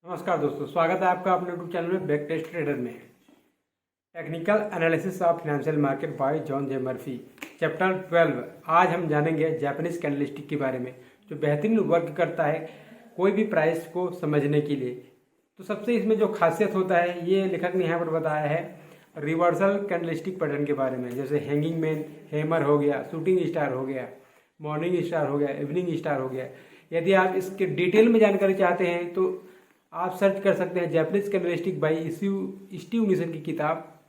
नमस्कार दोस्तों, स्वागत है आपका अपने यूट्यूब चैनल में बैक टेस्ट ट्रेडर में। Technical analysis of financial market bye John J Murphy, chapter 12। आज हम जानेंगे जापानीज कैंडलस्टिक के बारे में, जो बेहतरीन वर्क करता है कोई भी प्राइस को समझने के लिए। तो सबसे इसमें जो खासियत होता है, ये लेखक ने यहाँ पर बताया है रिवर्सल कैंडलस्टिक पैटर्न के बारे में, जैसे हैंगिंग मैन, हैमर हो गया, शूटिंग स्टार हो गया, मॉर्निंग स्टार हो गया, इवनिंग स्टार हो गया। यदि आप इसके डिटेल में जानकारी चाहते हैं तो आप सर्च कर सकते हैं Japanese candlestick by Steve Nison की किताब।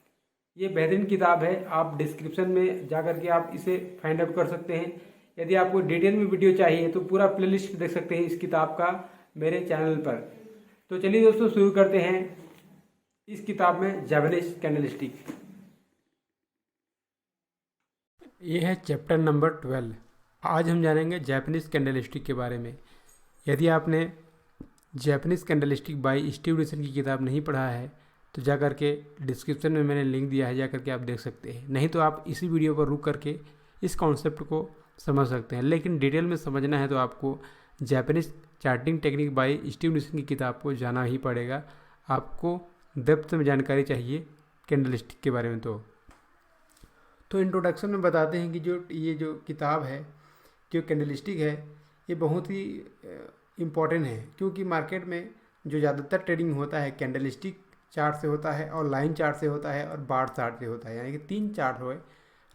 ये बेहतरीन किताब है, आप डिस्क्रिप्शन में जा करके आप इसे फाइंड आउट कर सकते हैं। यदि आपको डिटेल में वीडियो चाहिए तो पूरा प्लेलिस्ट देख सकते हैं इस किताब का मेरे चैनल पर। तो चलिए दोस्तों, शुरू करते हैं इस किताब में जापानीज कैंडलस्टिक। ये है चैप्टर नंबर 12। आज हम जानेंगे जापानीज कैंडलस्टिक के बारे में। यदि आपने Japanese candlestick by Steve Nison की किताब नहीं पढ़ा है तो जा करके डिस्क्रिप्शन में मैंने लिंक दिया है, जा करके आप देख सकते हैं। नहीं तो आप इसी वीडियो पर रुक करके इस कॉन्सेप्ट को समझ सकते हैं, लेकिन डिटेल में समझना है तो आपको Japanese charting technique by Steve Nison की किताब को जाना ही पड़ेगा। आपको डेप्थ में जानकारी चाहिए कैंडलस्टिक के बारे में। तो इंट्रोडक्शन में बताते हैं कि ये जो किताब है, जो कैंडलस्टिक है, ये बहुत ही इम्पॉर्टेंट है, क्योंकि मार्केट में जो ज़्यादातर ट्रेडिंग होता है कैंडलस्टिक चार्ट से होता है और लाइन चार्ट से होता है और बार चार्ट से होता है। यानी कि 3 चार्ट हुए,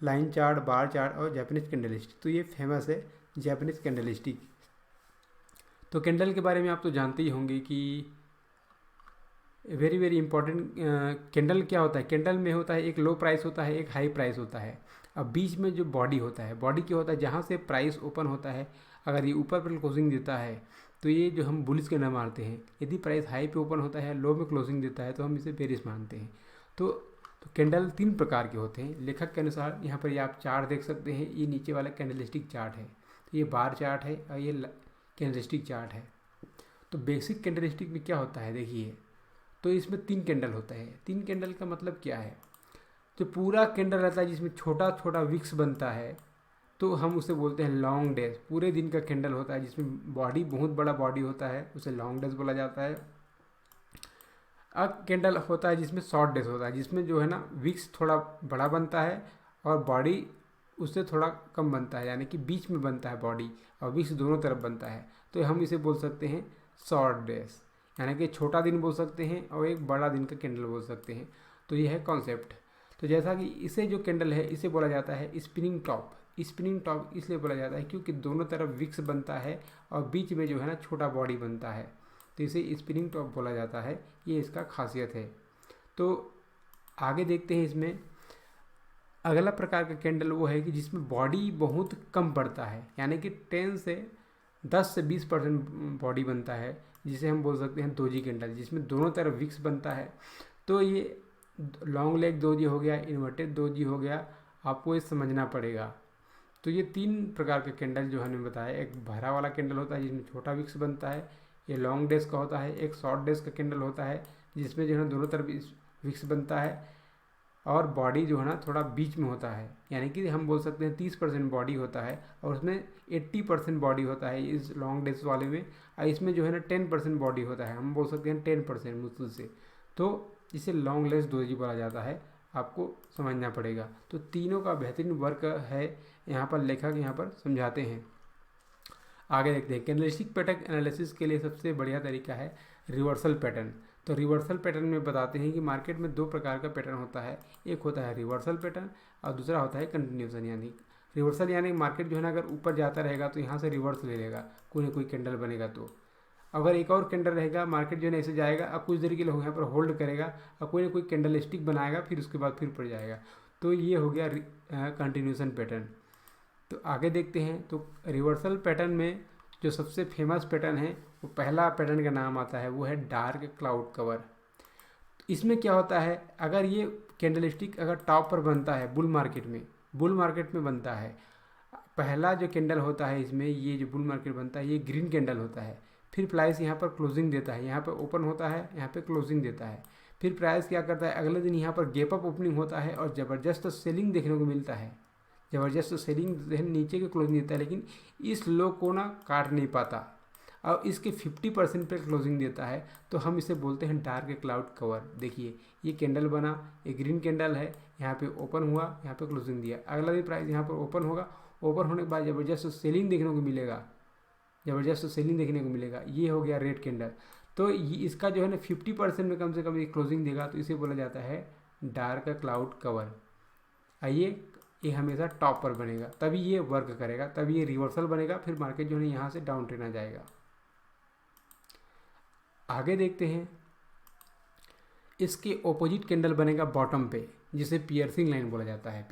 लाइन चार्ट, बार चार्ट और जापानीज कैंडलस्टिक। तो ये फेमस है जापानीज कैंडलस्टिक। तो कैंडल के बारे में आप तो जानते ही होंगे कि वेरी वेरी इंपॉर्टेंट। कैंडल क्या होता है? कैंडल में होता है एक लो प्राइस होता है, एक हाई प्राइस होता है। अब बीच में जो बॉडी होता है, बॉडी क्या होता है? जहाँ से प्राइस ओपन होता है, अगर ये ऊपर पर क्लोजिंग देता है तो ये जो हम बुलिश कैंडल मारते हैं। यदि प्राइस हाई पे ओपन होता है, लो में क्लोजिंग देता है, तो हम इसे बेरिश मानते हैं। तो कैंडल 3 प्रकार के होते हैं लेखक के अनुसार। यहाँ पर ये आप चार्ट देख सकते हैं, ये नीचे वाला कैंडलस्टिक चार्ट है, तो ये बार चार्ट है और ये कैंडलस्टिक चार्ट है। तो बेसिक कैंडलस्टिक में क्या होता है देखिए, तो इसमें 3 कैंडल होता है। 3 कैंडल का मतलब क्या है? जो पूरा कैंडल रहता है जिसमें छोटा छोटा विक्स बनता है, तो हम उसे बोलते हैं लॉन्ग डेज। पूरे दिन का कैंडल होता है जिसमें बॉडी बहुत बड़ा बॉडी होता है, उसे लॉन्ग डेज बोला जाता है। अब कैंडल होता है जिसमें शॉर्ट डेज होता है, जिसमें जो है ना विक्स थोड़ा बड़ा बनता है और बॉडी उससे थोड़ा कम बनता है, यानी कि बीच में बनता है बॉडी और विक्स दोनों तरफ बनता है। तो हम इसे बोल सकते हैं शॉर्ट डेज, यानी कि छोटा दिन बोल सकते हैं और एक बड़ा दिन का कैंडल बोल सकते हैं। तो ये है कॉन्सेप्ट। तो जैसा कि इसे जो कैंडल है, इसे बोला जाता है स्पिनिंग टॉप। स्पिनिंग टॉप इसलिए बोला जाता है क्योंकि दोनों तरफ विक्स बनता है और बीच में जो है ना छोटा बॉडी बनता है, तो इसे स्पिनिंग टॉप बोला जाता है। ये इसका खासियत है। तो आगे देखते हैं, इसमें अगला प्रकार का कैंडल वो है कि जिसमें बॉडी बहुत कम पड़ता है, यानी कि 10 से 20% बॉडी बनता है, जिसे हम बोल सकते हैं दोजी कैंडल, जिसमें दोनों तरफ विक्स बनता है। तो ये लॉन्ग लेग दोजी हो गया, इन्वर्टेड दोजी हो गया, आपको ये समझना पड़ेगा। तो ये 3 प्रकार के कैंडल जो हमने बताया, एक भरा वाला कैंडल होता है जिसमें छोटा विक्स बनता है, ये लॉन्ग डेज का होता है। एक शॉर्ट डेज का कैंडल होता है जिसमें जो है दोनों तरफ विक्स बनता है और बॉडी जो है ना थोड़ा बीच में होता है, यानी कि हम बोल सकते हैं 30% बॉडी होता है और उसमें 80% बॉडी होता है इस लॉन्ग डेज वाले में, और इसमें जो है ना 10% बॉडी होता है, हम बोल सकते हैं 10% मुश्किल से। तो इसे लॉन्ग लेस डोजी बोला जाता है, आपको समझना पड़ेगा। तो तीनों का बेहतरीन वर्क है, यहाँ पर लेखक यहाँ पर समझाते हैं। आगे देखते हैं, कैंडलस्टिक पैटर्न एनालिसिस के लिए सबसे बढ़िया तरीका है रिवर्सल पैटर्न। तो रिवर्सल पैटर्न में बताते हैं कि मार्केट में 2 प्रकार का पैटर्न होता है। एक होता है रिवर्सल पैटर्न और दूसरा होता है कंटिन्यूशन। यानी रिवर्सल यानी मार्केट जो है ना अगर ऊपर जाता रहेगा तो यहाँ से रिवर्स ले लेगा, कोई ना कोई कैंडल बनेगा। तो अगर एक और कैंडल रहेगा, मार्केट जो है ना ऐसे जाएगा, अब कुछ देर के लिए यहाँ पर होल्ड करेगा और कोई ना कोई कैंडल स्टिक बनाएगा, फिर उसके बाद फिर ऊपर जाएगा। तो ये हो गया कंटिन्यूशन पैटर्न। तो आगे देखते हैं, तो रिवर्सल पैटर्न में जो सबसे फेमस पैटर्न है, वो पहला पैटर्न का नाम आता है, वो है डार्क क्लाउड कवर। इसमें क्या होता है, अगर ये कैंडलस्टिक अगर टॉप पर बनता है बुल मार्केट में बनता है, पहला जो कैंडल होता है इसमें, ये जो बुल मार्केट बनता है ये ग्रीन कैंडल होता है। फिर प्राइस यहाँ पर क्लोजिंग देता है, यहाँ पर ओपन होता है, यहाँ पर क्लोजिंग देता है। फिर प्राइस क्या करता है, अगले दिन यहाँ पर गैप अप ओपनिंग होता है और ज़बरदस्त सेलिंग देखने को मिलता है। ज़बरदस्त सेलिंग नीचे के क्लोजिंग देता है, लेकिन इस लो को ना काट नहीं पाता और इसके 50% पे क्लोजिंग देता है तो हम इसे बोलते हैं डार्क क्लाउड कवर। देखिए ये कैंडल बना, एक ग्रीन कैंडल है, यहाँ पे ओपन हुआ, यहाँ पे क्लोजिंग दिया, अगला भी प्राइस यहाँ पर ओपन होगा, ओपन होने के बाद ज़बरदस्त सेलिंग देखने को मिलेगा, ज़बरदस्त सेलिंग देखने को मिलेगा। ये हो गया रेड कैंडल। तो ये इसका जो है ना 50% में कम से कम ये क्लोजिंग देगा तो इसे बोला जाता है डार्क क्लाउड कवर। आइए, ये हमेशा टॉप पर बनेगा तभी ये वर्क करेगा, तभी ये रिवर्सल बनेगा, फिर मार्केट जो है यहाँ से डाउन ट्रेंड आ जाएगा। आगे देखते हैं, इसके ऑपोजिट कैंडल बनेगा बॉटम पे, जिसे पियर्सिंग लाइन बोला जाता है।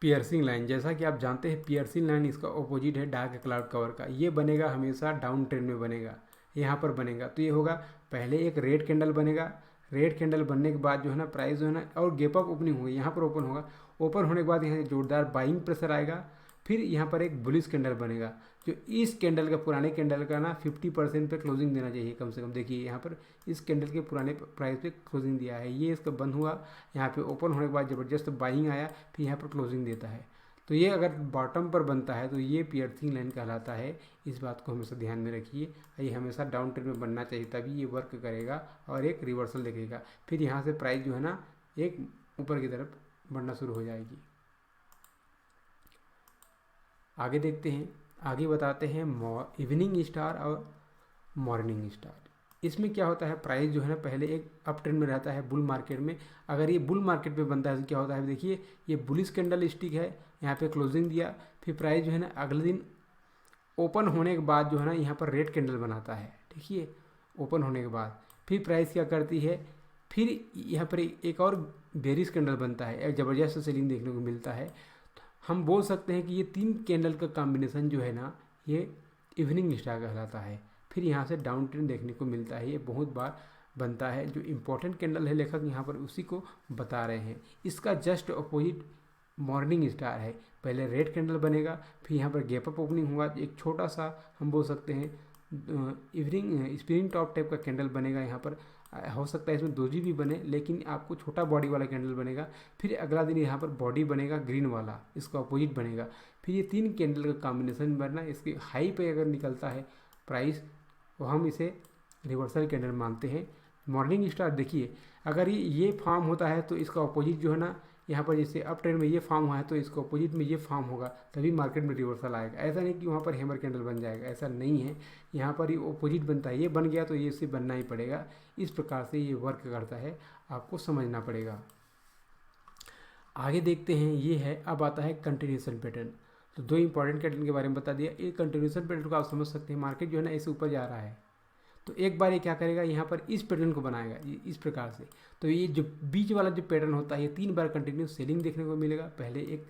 पियर्सिंग लाइन, जैसा कि आप जानते हैं पियर्सिंग लाइन इसका ऑपोजिट है डार्क क्लाउड कवर का। ये बनेगा हमेशा डाउन ट्रेंड में बनेगा, यहाँ पर बनेगा तो ये होगा, पहले एक रेड कैंडल बनेगा, रेड कैंडल बनने के बाद जो है ना प्राइस जो है ना और गैप अप ओपनिंग होगी, यहाँ पर ओपन होगा, ओपन होने के बाद यहाँ से जोरदार बाइंग प्रेशर आएगा, फिर यहाँ पर एक बुलिश कैंडल बनेगा, जो इस कैंडल का पुराने कैंडल का ना 50% पे क्लोजिंग देना चाहिए कम से कम। देखिए यहाँ पर इस कैंडल के पुराने प्राइस पे क्लोजिंग दिया है, ये इसका बंद हुआ, यहाँ पे ओपन होने के बाद ज़बरदस्त बाइंग आया, फिर यहाँ पर क्लोजिंग देता है। तो ये अगर बॉटम पर बनता है तो ये पियर्सिंग लाइन कहलाता है। इस बात को हमेशा ध्यान में रखिए, ये हमेशा डाउन ट्रेंड में बनना चाहिए तभी ये वर्क करेगा और एक रिवर्सल देखेगा, फिर यहाँ से प्राइस जो है ना एक ऊपर की तरफ बढ़ना शुरू हो जाएगी। आगे देखते हैं, आगे बताते हैं इवनिंग स्टार और मॉर्निंग स्टार। इसमें क्या होता है, प्राइस जो है ना पहले एक अप ट्रेंड में रहता है बुल मार्केट में, अगर ये बुल मार्केट पे बनता है तो क्या होता है, देखिए ये बुलिश कैंडल स्टिक है, यहाँ पे क्लोजिंग दिया, फिर प्राइस जो है ना अगले दिन ओपन होने के बाद जो है ना यहाँ पर रेड कैंडल बनाता है। देखिए ओपन होने के बाद फिर प्राइस क्या करती है, फिर यहाँ पर एक और बेरिश कैंडल बनता है, एक ज़बरदस्त सेलिंग देखने को मिलता है। हम बोल सकते हैं कि ये तीन कैंडल का कॉम्बिनेशन जो है ना ये इवनिंग स्टार कहलाता है। फिर यहाँ से डाउन ट्रेंड देखने को मिलता है, ये बहुत बार बनता है। जो इम्पोर्टेंट कैंडल है लेखक यहाँ पर उसी को बता रहे हैं। इसका जस्ट अपोजिट मॉर्निंग स्टार है, पहले रेड कैंडल बनेगा, फिर यहाँ पर गैप अप ओपनिंग हुआ, एक छोटा सा हम बोल सकते हैं इवनिंग स्प्रिंग टॉप टाइप का कैंडल बनेगा। यहाँ पर हो सकता है इसमें दोजी भी बने, लेकिन आपको छोटा बॉडी वाला कैंडल बनेगा। फिर अगला दिन यहाँ पर बॉडी बनेगा ग्रीन वाला, इसका अपोजिट बनेगा। फिर ये तीन कैंडल का कॉम्बिनेशन बनना, इसके हाई पे अगर निकलता है प्राइस तो हम इसे रिवर्सल कैंडल मानते हैं। मॉर्निंग स्टार देखिए, अगर ये फॉर्म होता है तो इसका अपोजिट जो है ना यहाँ पर जैसे अप ट्रेंड में ये फॉर्म हुआ है तो इसको अपोजिट में ये फॉर्म होगा, तभी मार्केट में रिवर्सल आएगा। ऐसा नहीं कि वहाँ पर हैमर कैंडल बन जाएगा, ऐसा नहीं है। यहाँ पर ये अपोजिट बनता है, ये बन गया तो ये इससे बनना ही पड़ेगा। इस प्रकार से ये वर्क करता है, आपको समझना पड़ेगा। आगे देखते हैं, ये है अब आता है कंटिन्यूएशन पैटर्न। तो दो इंपॉर्टेंट पैटर्न के बारे में बता दिया। ये कंटिन्यूएशन पैटर्न को आप समझ सकते हैं, मार्केट जो है ना ऐसे ऊपर जा रहा है तो एक बार ये क्या करेगा, यहाँ पर इस पैटर्न को बनाएगा इस प्रकार से। तो ये जो बीच वाला जो पैटर्न होता है ये 3 बार कंटिन्यू सेलिंग देखने को मिलेगा। पहले एक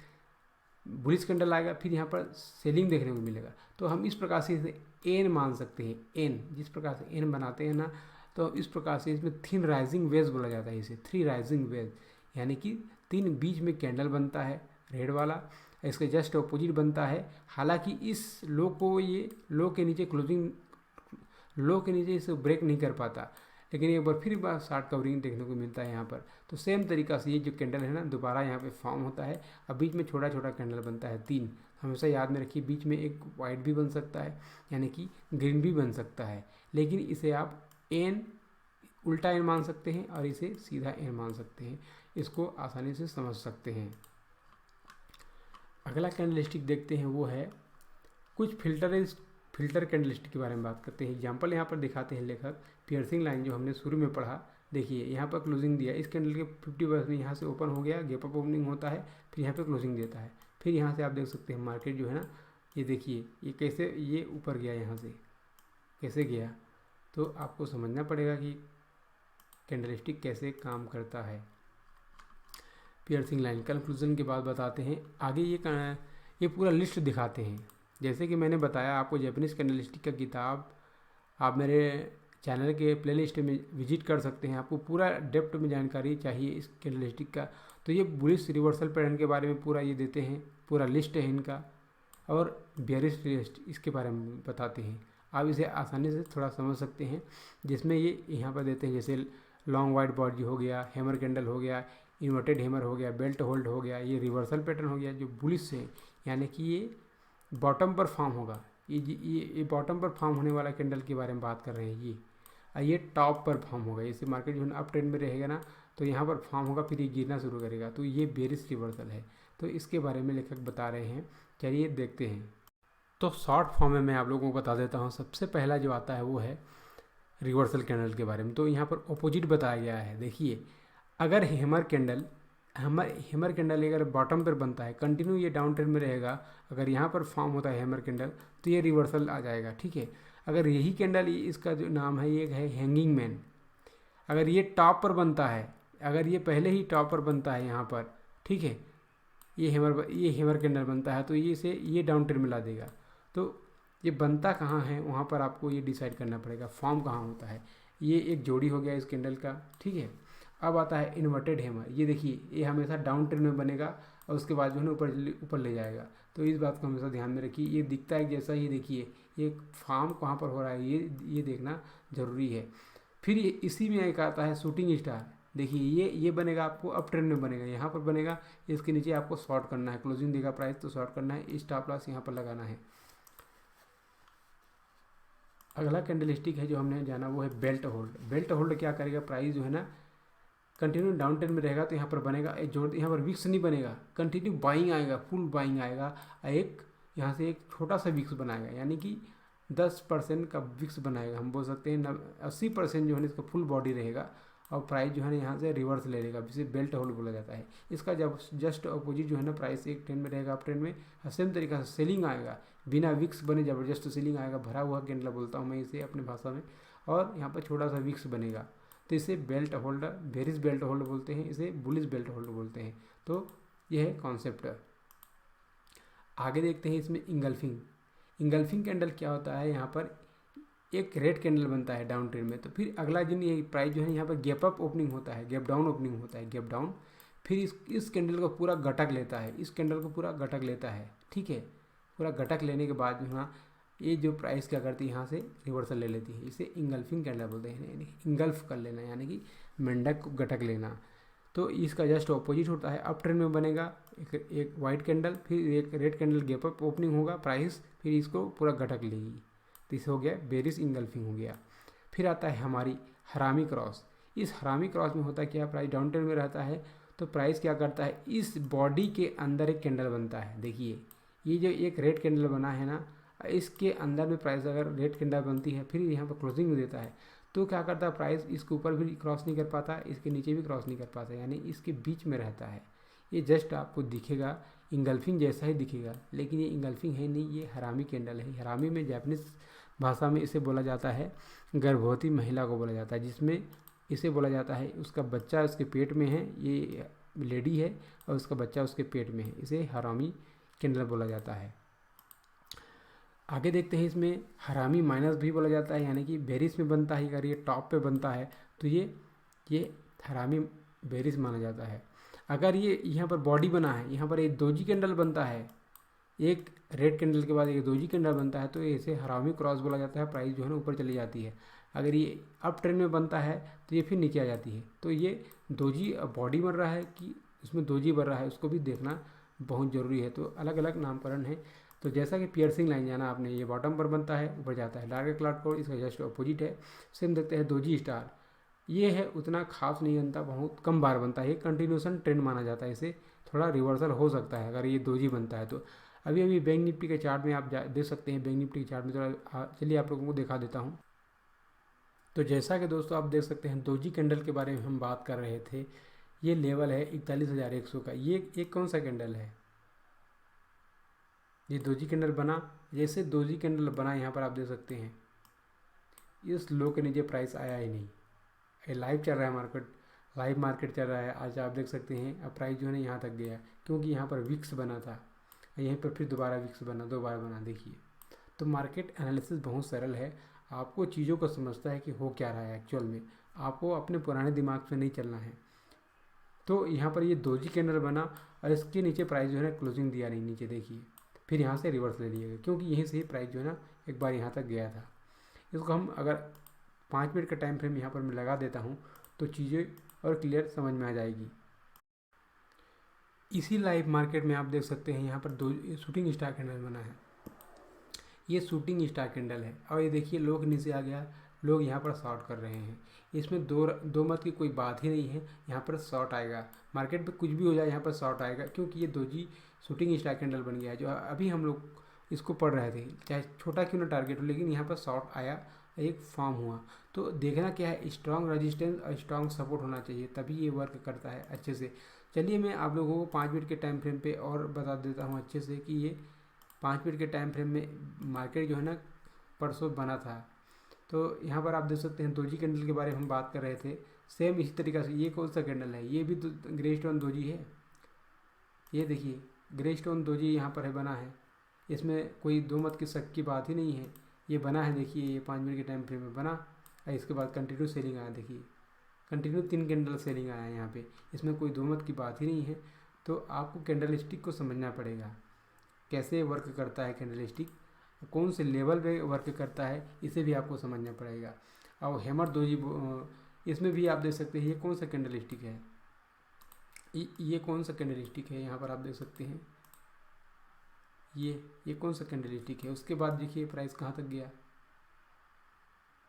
बुलिश कैंडल आएगा, फिर यहाँ पर सेलिंग देखने को मिलेगा। तो हम इस प्रकार से इसे एन मान सकते हैं। एन जिस प्रकार से एन बनाते हैं ना, तो इस प्रकार से इसमें 3 राइजिंग वेज बोला जाता है इसे, 3 राइजिंग वेज, यानी कि 3 बीच में कैंडल बनता है रेड वाला, इसके जस्ट अपोजिट बनता है। हालांकि इस लो को ये लो के नीचे क्लोजिंग, लो के नीचे इसे ब्रेक नहीं कर पाता, लेकिन एक बार फिर बार शार्ट कवरिंग देखने को मिलता है यहाँ पर। तो सेम तरीका से ये जो कैंडल है ना दोबारा यहाँ पे फॉर्म होता है, अब बीच में छोटा छोटा कैंडल बनता है 3। हमेशा याद में रखिए, बीच में एक वाइट भी बन सकता है, यानी कि ग्रीन भी बन सकता है, लेकिन इसे आप एन उल्टा एन मान सकते हैं और इसे सीधा एन मान सकते हैं, इसको आसानी से समझ सकते हैं। अगला कैंडलस्टिक देखते हैं, वो है कुछ फिल्टर कैंडलस्टिक के बारे में बात करते हैं। एग्जाम्पल यहाँ पर दिखाते हैं लेखक, पियर्सिंग लाइन जो हमने शुरू में पढ़ा। देखिए यहाँ पर क्लोजिंग दिया, इस कैंडल के 50% में यहाँ से ओपन हो गया, गैप अप ओपनिंग होता है, फिर यहाँ पे क्लोजिंग देता है। फिर यहाँ से आप देख सकते हैं मार्केट जो है ना, ये देखिए ये कैसे ये ऊपर गया, यहाँ से कैसे गया। तो आपको समझना पड़ेगा कि कैंडलस्टिक कैसे काम करता है। पियर्सिंग लाइन कंक्लूजन के बाद बताते हैं आगे, ये पूरा लिस्ट दिखाते हैं। जैसे कि मैंने बताया आपको, जैपनीज़ कैंडलस्टिक का किताब आप मेरे चैनल के प्लेलिस्ट में विजिट कर सकते हैं। आपको पूरा डेप्थ में जानकारी चाहिए इस कैंडलस्टिक का, तो ये बुलिश रिवर्सल पैटर्न के बारे में पूरा ये देते हैं, पूरा लिस्ट है इनका, और बेयरिश लिस्ट इसके बारे में बताते हैं। आप इसे आसानी से थोड़ा समझ सकते हैं, जिसमें ये यहाँ पर देते हैं जैसे लॉन्ग वाइट बॉडी हो गया, हैमर कैंडल हो गया, इन्वर्टेड हैमर हो गया, बेल्ट होल्ड हो गया, ये रिवर्सल पैटर्न हो गया जो बुलिश है, यानी कि ये बॉटम पर फॉर्म होगा, ये बॉटम पर फॉर्म होने वाला कैंडल के बारे में बात कर रहे हैं। ये टॉप पर फॉर्म होगा। जैसे मार्केट जो है अप ट्रेंड में रहेगा ना, तो यहाँ पर फॉर्म होगा, फिर ये गिरना शुरू करेगा, तो ये बेरिश रिवर्सल है। तो इसके बारे में लेखक बता रहे हैं, चलिए देखते हैं। तो शॉर्ट फॉर्म में मैं आप लोगों को बता देता हूँ। सबसे पहला जो आता है वो है रिवर्सल कैंडल के बारे में। तो यहाँ पर ऑपोजिट बताया गया है। देखिए, अगर हैमर कैंडल अगर बॉटम पर बनता है, कंटिन्यू ये डाउन ट्रेंड में रहेगा, अगर यहाँ पर फॉर्म होता है हैमर कैंडल, तो ये रिवर्सल आ जाएगा, ठीक है। अगर यही कैंडल, इसका जो नाम है ये है हैंगिंग मैन, अगर ये टॉप पर बनता है, अगर ये पहले ही टॉप पर बनता है यहाँ पर, ठीक है, ये हैमर कैंडल बनता है, तो ये डाउन ट्रेंड में ला देगा। तो ये बनता कहाँ है, वहाँ पर आपको ये डिसाइड करना पड़ेगा फॉर्म कहाँ होता है। ये एक जोड़ी हो गया इस कैंडल का, ठीक है। अब आता है इन्वर्टेड हैमर। ये देखिए, ये हमेशा डाउन ट्रेंड में बनेगा और उसके बाद जो है ना ऊपर ले जाएगा। तो इस बात को हमेशा ध्यान में रखिए। ये दिखता है जैसा ही, देखिए ये फॉर्म कहाँ पर हो रहा है, ये देखना ज़रूरी है। फिर इसी में एक आता है शूटिंग स्टार। देखिए, ये बनेगा आपको अप ट्रेंड में बनेगा, यहाँ पर बनेगा, इसके नीचे आपको शॉर्ट करना है। क्लोजिंग देगा प्राइस तो शॉर्ट करना है, स्टॉप लॉस यहाँ पर लगाना है। अगला कैंडल स्टिक है जो हमने जाना, वो है बेल्ट होल्ड। बेल्ट होल्ड क्या करेगा, प्राइस जो है ना कंटिन्यू डाउन ट्रेंड में रहेगा, तो यहाँ पर बनेगा एक जोड़, यहाँ पर विक्स नहीं बनेगा, कंटिन्यू बाइंग आएगा, फुल बाइंग आएगा। एक यहाँ से एक छोटा सा विक्स बनाएगा, यानी कि 10% का विक्स बनाएगा। हम बोल सकते हैं 80% जो है इसका फुल बॉडी रहेगा और प्राइस जो है ना यहाँ से रिवर्स ले लेगा, जिसे बेल्ट होल्ड बोला जाता है। इसका जब जस्ट अपोजिट जो है ना, प्राइस एक ट्रेंड में रहेगा अप ट्रेंड में, सेम तरीका से सेलिंग आएगा, बिना विक्स बने ज़बरदस्त सेलिंग आएगा, भरा हुआ कैंडल बोलता हूँ मैं इसे अपनी भाषा में, और यहाँ पर छोटा सा विक्स बनेगा, तो इसे belt holder, bearish belt hold बोलते हैं, इसे बुलिश बेल्ट होल्ड बोलते हैं। तो यह है कॉन्सेप्ट। आगे देखते हैं इसमें इंगल्फिंग कैंडल क्या होता है। यहाँ पर एक रेड कैंडल बनता है डाउन ट्रेंड में, तो फिर अगला दिन ये प्राइस जो है यहाँ पर गैप अप ओपनिंग होता है, गैप डाउन ओपनिंग होता है, गैप डाउन। फिर इस कैंडल को पूरा गटक लेता है, इस कैंडल को पूरा गटक लेता है, ठीक है। पूरा गटक लेने के बाद जो है ये जो प्राइस क्या करती है, यहाँ से रिवर्सल ले लेती है। इसे इंगल्फिंग कैंडल बोलते हैं, यानी इंगल्फ कर लेना, यानी कि मेंढक को गटक लेना। तो इसका जस्ट ऑपोजिट होता है, अप ट्रेंड में बनेगा एक वाइट कैंडल, फिर एक red candle gap up opening होगा प्राइस, फिर इसको पूरा गटक लेगी। तो इस हो गया बेरिश इंगल्फिंग हो गया। फिर आता है हमारी हरामी क्रॉस। इस हरामी क्रॉस में होता है क्या, प्राइस डाउन ट्रेंड में रहता है, तो प्राइस क्या करता है, इस बॉडी के अंदर एक कैंडल बनता है। देखिए, ये जो एक रेड कैंडल बना है ना, इसके अंदर में प्राइस अगर रेड कैंडल बनती है, फिर यहाँ पर क्लोजिंग में देता है, तो क्या करता है, प्राइस इसके ऊपर भी क्रॉस नहीं कर पाता, इसके नीचे भी क्रॉस नहीं कर पाता, यानी इसके बीच में रहता है। ये जस्ट आपको दिखेगा इंगल्फिंग जैसा ही दिखेगा, लेकिन ये इंगल्फिंग है नहीं, ये हरामी कैंडल है। हरामी में जापानीज भाषा में इसे बोला जाता है, गर्भवती महिला को बोला जाता है, जिसमें इसे बोला जाता है उसका बच्चा उसके पेट में है, ये लेडी है और उसका बच्चा उसके पेट में है, इसे हरामी कैंडल बोला जाता है। आगे देखते हैं, इसमें हरामी माइनस भी बोला जाता है, यानी कि बेरिश में बनता है, अगर ये टॉप पे बनता है तो ये हरामी बेरिश माना जाता है। अगर ये यहाँ पर बॉडी बना है, यहाँ पर एक दोजी कैंडल बनता है, एक रेड कैंडल के बाद एक दोजी कैंडल बनता है, तो इसे हरामी क्रॉस बोला जाता है। प्राइस जो है ना ऊपर चली जाती है। अगर ये अप ट्रेंड में बनता है तो ये फिर नीचे आ जाती है। तो ये दोजी बॉडी बन रहा है कि उसमें दोजी बन रहा है, उसको भी देखना बहुत ज़रूरी है। तो अलग अलग नामकरण है। तो जैसा कि पियर्सिंग लाइन जाना आपने, ये बॉटम पर बनता है, ऊपर जाता है। डार्क क्लाउड कोड इसका जस्ट अपोजिट है। सेम देखते हैं दोजी स्टार, ये है उतना खास नहीं बनता, बहुत कम बार बनता है, ये कंटिन्यूसन ट्रेंड माना जाता है, इसे थोड़ा रिवर्सल हो सकता है अगर ये दोजी बनता है तो। अभी बैंक निफ्टी के चार्ट में आप देख सकते हैं, बैंक निफ्टी के चार्ट में थोड़ा चलिए आप लोगों को दिखा देता हूँ। तो जैसा कि दोस्तों आप देख सकते हैं, दोजी कैंडल के बारे में हम बात कर रहे थे। ये लेवल है 41,100 का। ये कौन सा कैंडल है, ये दोजी कैंडल बना। जैसे दोजी कैंडल बना यहाँ पर आप देख सकते हैं, इस लो के नीचे प्राइस आया ही नहीं। ये लाइव चल रहा है मार्केट, लाइव मार्केट चल रहा है आज, आप देख सकते हैं। अब प्राइस जो है ना यहाँ तक गया, क्योंकि यहाँ पर विक्स बना था, यहीं पर फिर दोबारा विक्स बना, 2 बार बना। देखिए, तो मार्केट एनालिसिस बहुत सरल है, आपको चीज़ों को समझता है कि हो क्या रहा है एक्चुअल में, आपको अपने पुराने दिमाग से नहीं चलना है। तो यहाँ पर ये दोजी कैंडल बना और इसके नीचे प्राइस जो है ना क्लोजिंग दिया नहीं नीचे, देखिए, फिर यहाँ से रिवर्स ले लिएगा, क्योंकि यहीं से ही प्राइस जो है ना एक बार यहाँ तक गया था। इसको हम अगर 5 मिनट का टाइम फ्रेम यहाँ पर मैं लगा देता हूँ तो चीज़ें और क्लियर समझ में आ जाएगी। इसी लाइव मार्केट में आप देख सकते हैं यहाँ पर दो शूटिंग स्टार कैंडल बना है। ये शूटिंग स्टार कैंडल है। और ये देखिए लो के नीचे आ गया, लोग यहाँ पर शॉर्ट कर रहे हैं। इसमें दो मत की कोई बात ही नहीं है, यहाँ पर शॉर्ट आएगा। मार्केट में कुछ भी हो जाए यहाँ पर शॉर्ट आएगा, क्योंकि ये दोजी शूटिंग स्टार कैंडल बन गया है। जो अभी हम लोग इसको पढ़ रहे थे, चाहे छोटा क्यों ना टारगेट हो, लेकिन यहाँ पर शॉर्ट आया, एक फॉर्म हुआ। तो देखना क्या है, स्ट्रॉन्ग रेजिस्टेंस और स्ट्रॉन्ग सपोर्ट होना चाहिए, तभी ये वर्क करता है अच्छे से। चलिए मैं आप लोगों को 5 मिनट के टाइम फ्रेम पे और बता देता हूँ अच्छे से कि ये 5 मिनट के टाइम फ्रेम में मार्केट जो है ना परसों बना था। तो यहाँ पर आप देख सकते हैं दोजी कैंडल के बारे में हम बात कर रहे थे। सेम इसी तरीक़ा से ये कौन सा कैंडल है, ये भी ग्रे स्टोन दोजी है। ये देखिए ग्रे स्टोन दोजी यहाँ पर है, बना है। इसमें कोई दो मत की शक की बात ही नहीं है, ये बना है। देखिए ये 5 मिनट के टाइम फ्रेम में बना और इसके बाद कंटिन्यू सेलिंग आया। देखिए कंटिन्यू 3 कैंडल सेलिंग आया है यहाँ पे, इसमें कोई दो मत की बात ही नहीं है। तो आपको कैंडल स्टिक को समझना पड़ेगा, कैसे वर्क करता है कैंडल स्टिक, कौन से लेवल पे वर्क करता है, इसे भी आपको समझना पड़ेगा। और हैमर दोजी इसमें भी आप देख सकते हैं ये कौन सा कैंडल स्टिक है, ये कौन सा कैंडल स्टिक है, यहाँ पर आप देख सकते हैं ये कौन सा कैंडल स्टिक है। उसके बाद देखिए प्राइस कहाँ तक गया,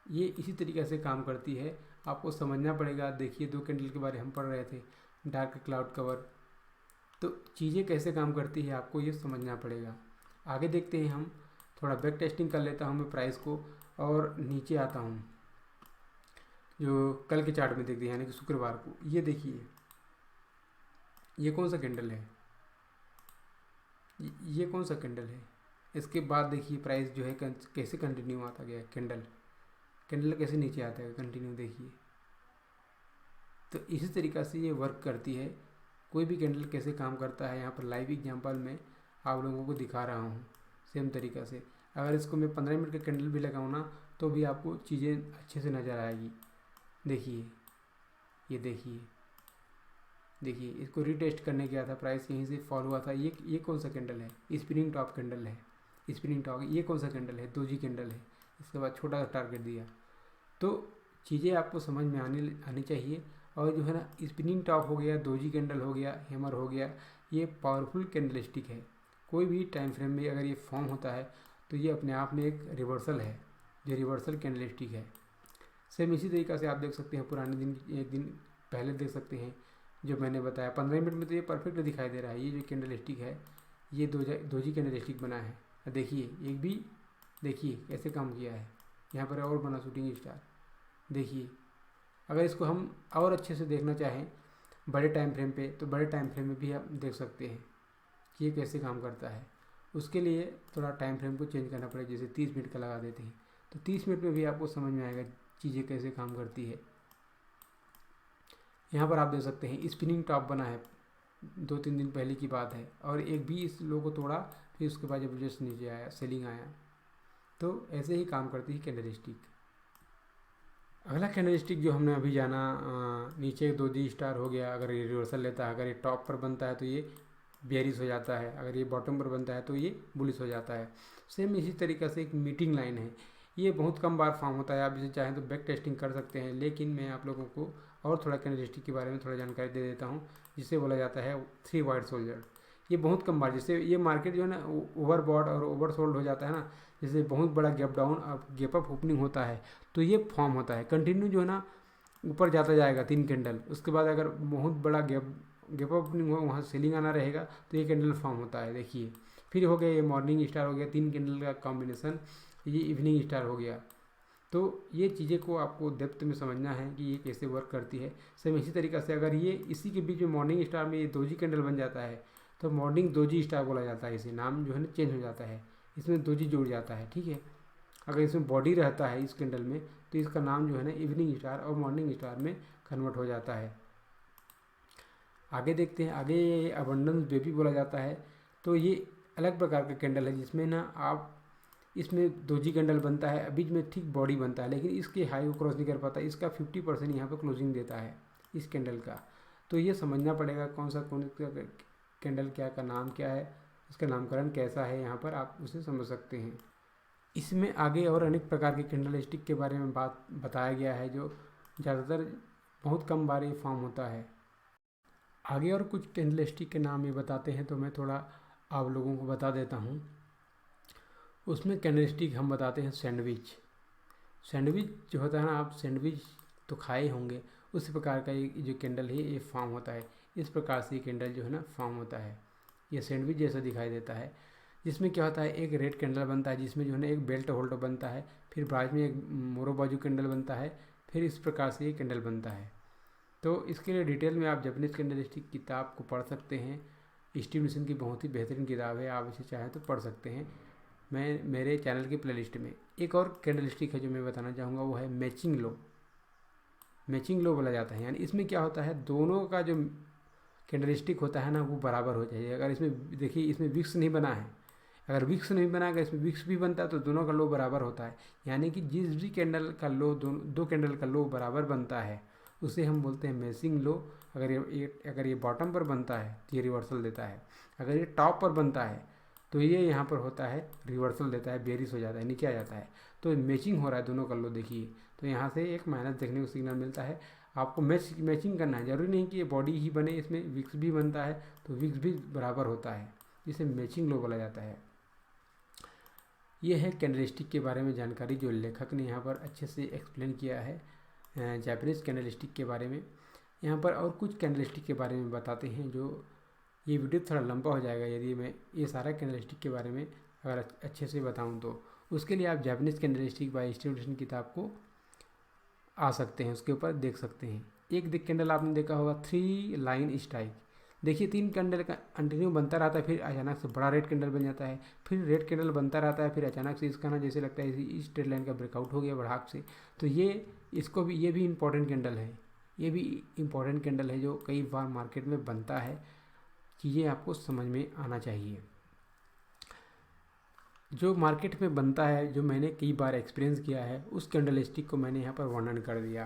ये इसी तरीके से काम करती है, आपको समझना पड़ेगा। देखिए 2 कैंडल के बारे हम पढ़ रहे थे, डार्क क्लाउड कवर। तो चीज़ें कैसे काम करती है आपको ये समझना पड़ेगा। आगे देखते हैं हम, थोड़ा बैक टेस्टिंग कर लेता हूँ मैं प्राइस को, और नीचे आता हूँ जो कल के चार्ट में देखते हैं, यानी कि शुक्रवार को। ये देखिए ये कौन सा कैंडल है, ये कौन सा कैंडल है। इसके बाद देखिए प्राइस जो है कैसे कंटिन्यू आता गया, कैंडल कैसे नीचे आता है कंटिन्यू, देखिए। तो इसी तरीक़ा से ये वर्क करती है, कोई भी कैंडल कैसे काम करता है यहाँ पर लाइव एग्जांपल में आप लोगों को दिखा रहा हूँ सेम तरीक़ा से। अगर इसको मैं 15 मिनट का कैंडल भी लगाऊँ ना तो भी आपको चीज़ें अच्छे से नज़र आएगी। देखिए ये देखिए इसको रीटेस्ट करने गया था, प्राइस यहीं से फॉल हुआ था। ये कौन सा कैंडल है, स्पिनिंग टॉप कैंडल है, स्पिनिंग टॉप। ये कौन सा कैंडल है, दोजी कैंडल है। इसके बाद छोटा सा टारगेट दिया। तो चीज़ें आपको समझ में आनी चाहिए। और जो है ना स्पिनिंग टॉप हो गया, दोजी कैंडल हो गया, हैमर हो गया, ये पावरफुल कैंडल स्टिक है। कोई भी टाइम फ्रेम में अगर ये फॉर्म होता है तो ये अपने आप में एक रिवर्सल है, जो रिवर्सल कैंडल स्टिक है। सेम इसी तरीक़ा से आप देख सकते हैं पुराने दिन, एक दिन पहले देख सकते हैं जो मैंने बताया 15 मिनट में, तो ये परफेक्ट दिखाई दे रहा है। ये जो कैंडल स्टिक है ये दोजी कैंडल स्टिक बना है। देखिए एक भी देखिए कैसे काम किया है, यहाँ पर और बना शूटिंग स्टार। देखिए अगर इसको हम और अच्छे से देखना चाहें बड़े टाइम फ्रेम पे, तो बड़े टाइम फ्रेम में भी आप देख सकते हैं कि ये कैसे काम करता है। उसके लिए थोड़ा टाइम फ्रेम को चेंज करना पड़ेगा, जैसे 30 मिनट का लगा देते हैं तो 30 मिनट में भी आपको समझ में आएगा चीज़ें कैसे काम करती है। यहाँ पर आप देख सकते हैं स्पिनिंग टॉप बना है, 2-3 दिन पहले की बात है, और एक भी इस लो को तोड़ा, फिर उसके बाद जब जस्ट नीचे आया सेलिंग आया। तो ऐसे ही काम करती है कैंडल स्टिक। अगला कैंडल स्टिक जो हमने अभी जाना, नीचे दोजी स्टार हो गया। अगर ये रिवर्सल लेता है, अगर ये टॉप पर बनता है तो ये बेयरिश हो जाता है, अगर ये बॉटम पर बनता है तो ये बुलिश हो जाता है। सेम इसी तरीक़े से एक मीटिंग लाइन है, ये बहुत कम बार फॉर्म होता है। आप इसे चाहें तो बैक टेस्टिंग कर सकते हैं, लेकिन मैं आप लोगों को और थोड़ा कैंडल स्टिक के बारे में थोड़ा जानकारी दे देता हूँ, जिसे बोला जाता है 3 वाइट सोल्जर। ये बहुत कम बार, जैसे ये मार्केट जो है ना ओवरबॉट और ओवरसोल्ड हो जाता है ना, जैसे बहुत बड़ा गैप डाउन और गैप अप ओपनिंग होता है तो ये फॉर्म होता है। कंटिन्यू जो है ना ऊपर जाता जाएगा 3 कैंडल, उसके बाद अगर बहुत बड़ा गैप अप ओपनिंग हो, वहाँ सेलिंग आना रहेगा तो ये कैंडल फॉर्म होता है। देखिए फिर हो गया ये मॉर्निंग स्टार हो गया, 3 कैंडल का कॉम्बिनेशन, ये इवनिंग स्टार हो गया। तो ये चीज़ें को आपको डेप्थ में समझना है कि ये कैसे वर्क करती है। सेम इसी तरीक़े से अगर ये इसी के बीच में मॉर्निंग स्टार में ये दोजी कैंडल बन जाता है तो मॉर्निंग दोजी स्टार बोला जाता है। इसे नाम जो है ना चेंज हो जाता है, इसमें दोजी जुड़ जाता है, ठीक है। अगर इसमें बॉडी रहता है इस कैंडल में तो इसका नाम जो है ना इवनिंग स्टार और मॉर्निंग स्टार में कन्वर्ट हो जाता है। आगे देखते हैं, आगे अबंडेंस बेबी बोला जाता है। तो ये अलग प्रकार का कैंडल है, जिसमें ना आप इसमें दोजी कैंडल बनता है, बीच में ठीक बॉडी बनता है, लेकिन इसके हाई को क्रॉस नहीं कर पाता। इसका 50% यहाँ पर क्लोजिंग देता है इस कैंडल का। तो ये समझना पड़ेगा कौन कैंडल क्या का नाम क्या है, इसका नामकरण कैसा है, यहाँ पर आप उसे समझ सकते हैं। इसमें आगे और अनेक प्रकार के कैंडल स्टिक के बारे में बताया गया है, जो ज़्यादातर बहुत कम बार ये फॉर्म होता है। आगे और कुछ कैंडल स्टिक के नाम ये बताते हैं, तो मैं थोड़ा आप लोगों को बता देता हूँ। उसमें कैंडलस्टिक हम बताते हैं सैंडविच। सैंडविच जो होता है ना, आप सैंडविच तो खाए होंगे, उसी प्रकार का ये जो कैंडल है ये फॉर्म होता है। इस प्रकार से ये कैंडल जो है ना फॉर्म होता है, ये सैंडविच जैसा दिखाई देता है। जिसमें क्या होता है, एक रेड कैंडल बनता है जिसमें जो है ना एक बेल्ट होल्डर बनता है, फिर बाद में एक मोरो बाजू कैंडल बनता है, फिर इस प्रकार से ये कैंडल बनता है। तो इसके लिए डिटेल में आप जापानीज कैंडलस्टिक किताब को पढ़ सकते हैं। स्टीव निशन की बहुत ही बेहतरीन किताब है, आप इसे चाहें तो पढ़ सकते हैं। मैं मेरे चैनल की प्लेलिस्ट में एक और कैंडलस्टिक है जो मैं बताना चाहूँगा, वो है मैचिंग लो। मैचिंग लो बोला जाता है, यानी इसमें क्या होता है, दोनों का जो कैंडलस्टिक होता है ना वो बराबर हो जाए। अगर इसमें देखिए, इसमें विक्स नहीं बना है, अगर विक्स नहीं बना, अगर इसमें विक्स भी बनता है तो दोनों का लो बराबर होता है। यानी कि जिस भी कैंडल का लो, दो कैंडल का लो बराबर बनता है उसे हम बोलते हैं मैचिंग लो। अगर ये बॉटम पर बनता है तो ये रिवर्सल देता है, अगर ये टॉप पर बनता है तो ये यहाँ पर होता है रिवर्सल देता है, बेरिश हो जाता है, नीचे आ जाता है। तो मैचिंग हो रहा है दोनों का लो, देखिए तो यहाँ से एक माइनस देखने को सिग्नल मिलता है। आपको मैचिंग करना है, जरूरी नहीं कि ये बॉडी ही बने, इसमें विक्स भी बनता है तो विक्स भी बराबर होता है, जिसे मैचिंग लो बोला जाता है। ये है कैंडलस्टिक के बारे में जानकारी जो लेखक ने यहाँ पर अच्छे से एक्सप्लेन किया है जापानीज कैंडलस्टिक के बारे में। यहाँ पर और कुछ कैंडलस्टिक के बारे में बताते हैं, जो ये वीडियो थोड़ा लंबा हो जाएगा यदि मैं ये सारा कैंडलस्टिक के बारे में अगर अच्छे से बताऊँ तो। उसके लिए आप Japanese candlestick by Steve Nison किताब को आ सकते हैं, उसके ऊपर देख सकते हैं। एक कैंडल आपने देखा होगा 3 लाइन स्ट्राइक, देखिए 3 कैंडल का कंटिन्यू बनता रहता है, फिर अचानक से बड़ा रेड कैंडल बन जाता है, फिर रेड कैंडल बनता रहता है, फिर अचानक से इसका ना जैसे लगता है इस ट्रेड लाइन का ब्रेकआउट हो गया बढ़ाक से। तो ये भी इम्पोर्टेंट कैंडल है, ये भी इम्पोर्टेंट कैंडल है जो कई बार मार्केट में बनता है, चीज़ें आपको समझ में आना चाहिए। जो मार्केट में बनता है, जो मैंने कई बार एक्सपीरियंस किया है, उस कैंडलस्टिक को मैंने यहाँ पर वर्णन कर दिया।